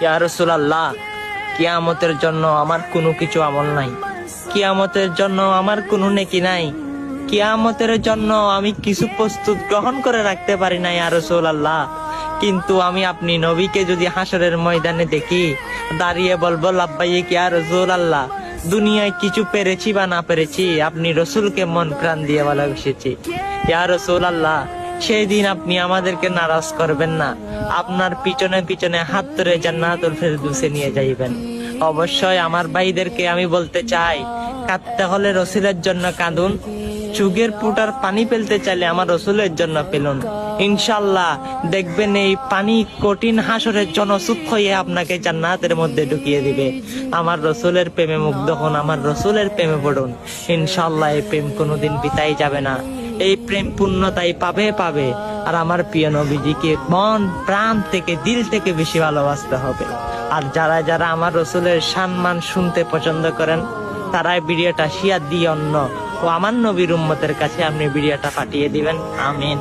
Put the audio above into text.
ইয়া রাসূলুল্লাহ, কিয়ামতের জন্য আমার কোনো কিছু আমল নাই, কিয়ামতের জন্য আমার কোনো নেকি নাই, কিয়ামতের জন্য আমি কিছু প্রস্তুত গ্রহণ করে রাখতে পারি না ইয়া রাসূলুল্লাহ। কিন্তু আমি আপনি নবীকে যদি হাসরের ময়দানে দেখি, দাঁড়িয়ে বলবো লাব্বাইক ইয়া রাসূলুল্লাহ, দুনিয়ায় কিছু পেরেছি বা না পেরেছি, আপনি রসুলকে মন প্রাণ দিয়ে ভালোবেসেছি ইয়া রাসূলুল্লাহ। সেই দিন আপনি আমাদেরকে নারাজ করবেন না, আপনার পিছনে পিছনে হাত ধরে জান্নাতুল ফেরদৌসে নিয়ে যাইবেন। অবশ্যই আমার ভাইদেরকে আমি বলতে চাই, কাঁদতে হলে রসুলের জন্য কাঁদুন, চুগের ফুটার পানি ফেলতে চাইলে আমার রসুলের জন্য ফেলুন। ইনশাল্লাহ দেখবেন এই পানি কঠিন হাসরের জনসুখ হয়ে আপনাকে জান্নাতের মধ্যে ঢুকিয়ে দিবে। আমার রসুলের প্রেমে মুগ্ধ হন, আমার রসুলের প্রেমে পড়ুন। ইনশাল্লাহ এই প্রেম কোনোদিন বিতাই যাবে না, এই প্রেম পূর্ণতাই পাবে। আর আমার প্রিয় নবীজিকে মন প্রাণ থেকে দিল থেকে বেশি ভালোবাসতে হবে। আর যারা যারা আমার রসুলের সম্মান শুনতে পছন্দ করেন, তারাই ভিডিওটা শেয়ার দিয়ে অন্য ও আমার নবীর উম্মতের কাছে আপনি ভিডিওটা পাঠিয়ে দিবেন। আমিন।